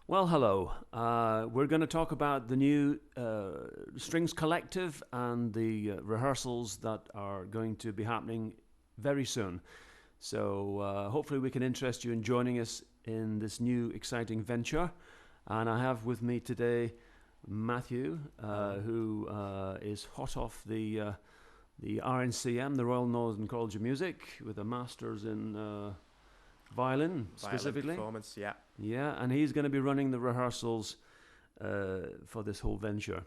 Well, hello. We're going to talk about the new Strings Collective and the rehearsals that are going to be happening very soon. So, hopefully, we can interest you in joining us in this new exciting venture. And I have with me today Matthew, who is hot off the RNCM, the Royal Northern College of Music, with a master's in violin Violin specifically. performance, yeah. Yeah, and he's going to be running the rehearsals for this whole venture.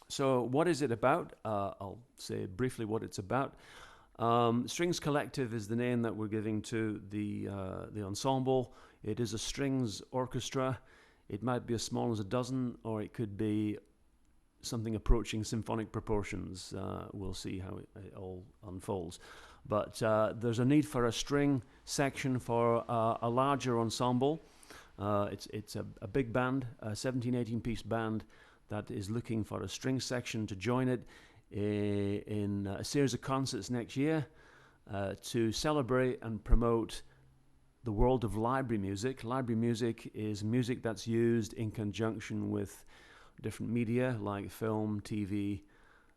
So, what is it about? I'll say briefly what it's about. Strings Collective is the name that we're giving to the ensemble. It is a strings orchestra. It might be as small as a dozen, or it could be something approaching symphonic proportions. We'll see how it all unfolds. But there's a need for a string section for a larger ensemble. It's a big band, a 17, 18 piece band that is looking for a string section to join it in a series of concerts next year to celebrate and promote the world of library music. Library music is music that's used in conjunction with different media like film, TV,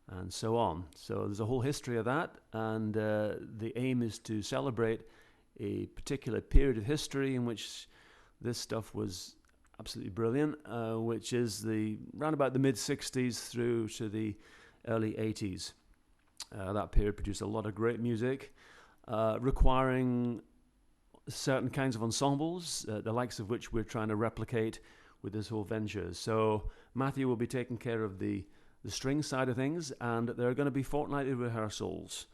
and so on. So there's a whole history of that, and the aim is to celebrate a particular period of history in which this stuff was absolutely brilliant, which is the round about the mid 60s through to the early 80s. That period produced a lot of great music, requiring certain kinds of ensembles, the likes of which we're trying to replicate with this whole venture. So Matthew will be taking care of the string side of things, and there are going to be fortnightly rehearsals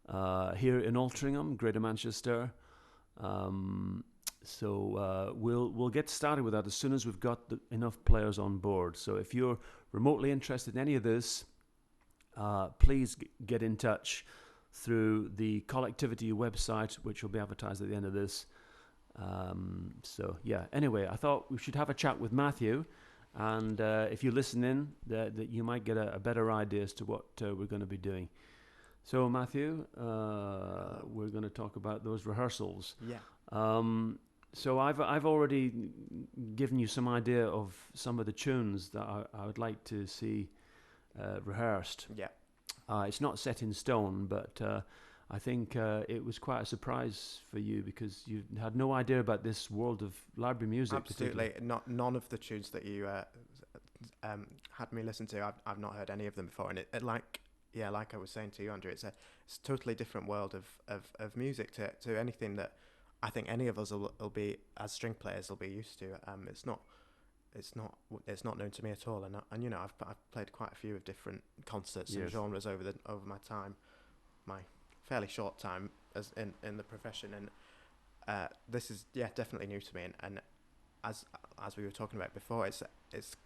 here in Altrincham, Greater Manchester. So we'll get started with that as soon as we've got enough players on board. So if you're remotely interested in any of this, please get in touch through the Collectivity website, which will be advertised at the end of this. So yeah. Anyway, I thought we should have a chat with Matthew, and if you listen in, that you might get a better idea as to what we're going to be doing. So Matthew, we're going to talk about those rehearsals. Yeah. So I've already given you some idea of some of the tunes that I would like to see rehearsed. Yeah. It's not set in stone, but I think it was quite a surprise for you because you had no idea about this world of library music. Absolutely. None of the tunes that you had me listen to, I've not heard any of them before. And it like I was saying to you, Andrew, it's a totally different world of music to anything that I think any of us will be, as string players, will be used to. It's not known to me at all, and you know I've played quite a few of different concerts and Yes. genres over my time, my fairly short time as in the profession, and this is definitely new to me, and as we were talking about before, it's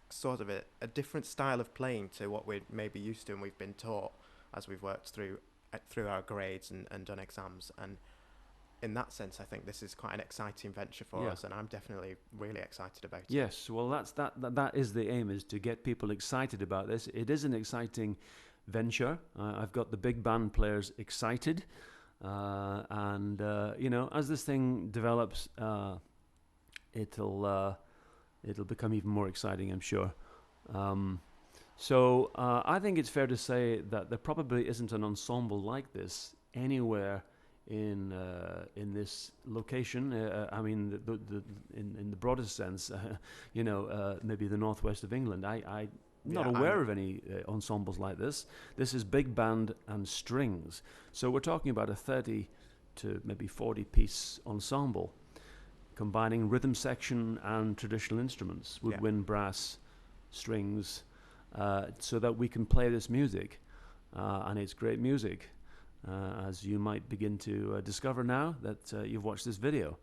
sort of a different style of playing to what we're maybe used to and we've been taught as we've worked through our grades and done exams. And in that sense, I think this is quite an exciting venture for us, and I'm definitely really excited about it. Yes, well, that is the aim, is to get people excited about this. It is an exciting venture. I've got the big band players excited, and you know, as this thing develops, it'll become even more exciting, I'm sure. So I think it's fair to say that there probably isn't an ensemble like this anywhere in this location. I mean, in the broadest sense, you know, maybe the northwest of England. I'm not aware of any ensembles like this. This is big band and strings. So we're talking about a 30 to maybe 40 piece ensemble, combining rhythm section and traditional instruments, woodwind, brass, strings, so that we can play this music. And it's great music. As you might begin to discover now that you've watched this video.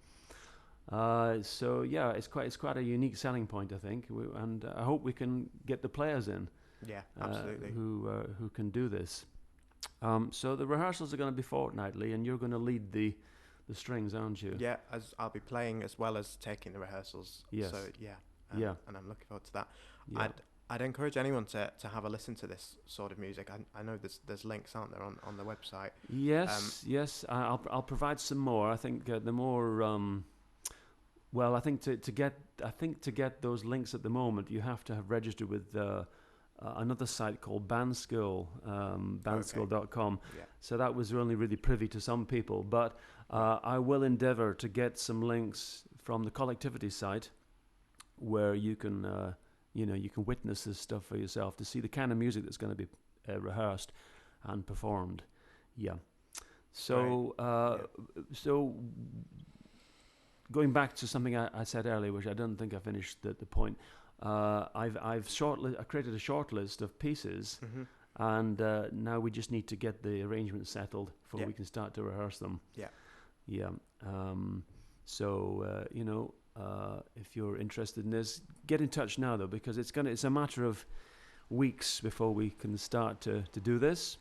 So yeah, it's quite a unique selling point, I think, and I hope we can get the players in. Yeah, absolutely. Who can do this. So the rehearsals are going to be fortnightly, and you're going to lead the strings, aren't you? Yeah, as I'll be playing as well as taking the rehearsals. Yes. So yeah, and I'm looking forward to that. yeah. I'd encourage anyone to have a listen to this sort of music. I know there's links, aren't there, on the website? Yes, yes. I'll provide some more. I think the more Well, to get those links at the moment, you have to have registered with another site called Bandschool, bandschool.com. Yeah. So that was only really privy to some people, but I will endeavour to get some links from the collectivity site where you can you can witness this stuff for yourself to see the kind of music that's going to be rehearsed and performed. Yeah. So so going back to something I said earlier, which I don't think I finished the point. I created a short list of pieces, and now we just need to get the arrangements settled before we can start to rehearse them. Yeah. Yeah. So if you're interested in this, get in touch now though, because it's a matter of weeks before we can start to do this.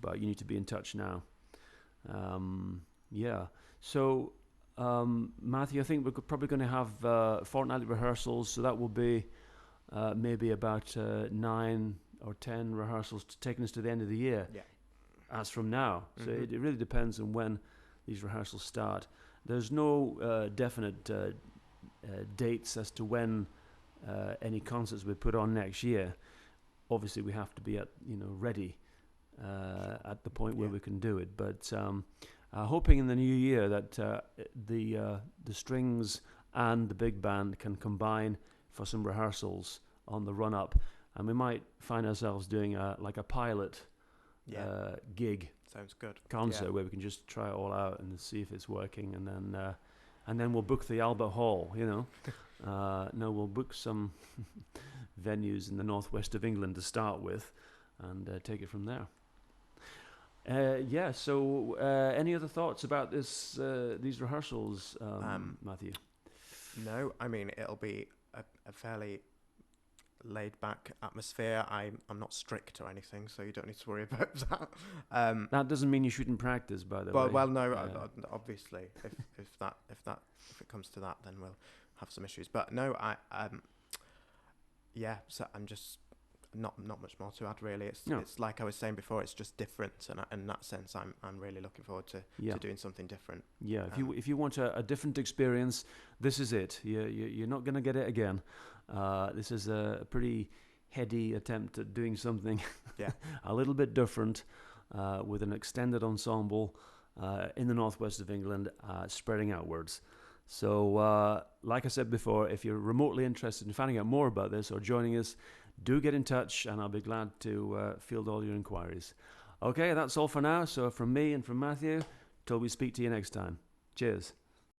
But you need to be in touch now. Yeah. So Matthew, I think we're probably going to have fortnightly rehearsals, so that will be maybe about 9 or 10 rehearsals taking us to the end of the year. Yeah. As from now. So it really depends on when these rehearsals start. There's no definite dates as to when any concerts we put on next year. Obviously, we have to be ready at the point where we can do it. But hoping in the new year that the strings and the big band can combine for some rehearsals on the run up, and we might find ourselves doing a pilot gig. Sounds good. Concert where we can just try it all out and see if it's working, and then we'll book the Albert Hall. No, we'll book some venues in the northwest of England to start with, and take it from there. So any other thoughts about these rehearsals, Matthew? No, I mean, it'll be a fairly laid-back atmosphere. I'm not strict or anything, so you don't need to worry about that. That doesn't mean you shouldn't practice, by the way. Well, no, obviously, if it comes to that, then we'll have some issues. But no, so I'm just not much more to add really. It's like I was saying before, it's just different, and in that sense, I'm really looking forward to doing something different. Yeah, if you want a different experience, this is it. You're not going to get it again. This is a pretty heady attempt at doing something a little bit different, with an extended ensemble in the northwest of England, spreading outwards. So, like I said before, if you're remotely interested in finding out more about this or joining us, do get in touch, and I'll be glad to field all your inquiries. Okay, that's all for now. So from me and from Matthew, till we speak to you next time. Cheers.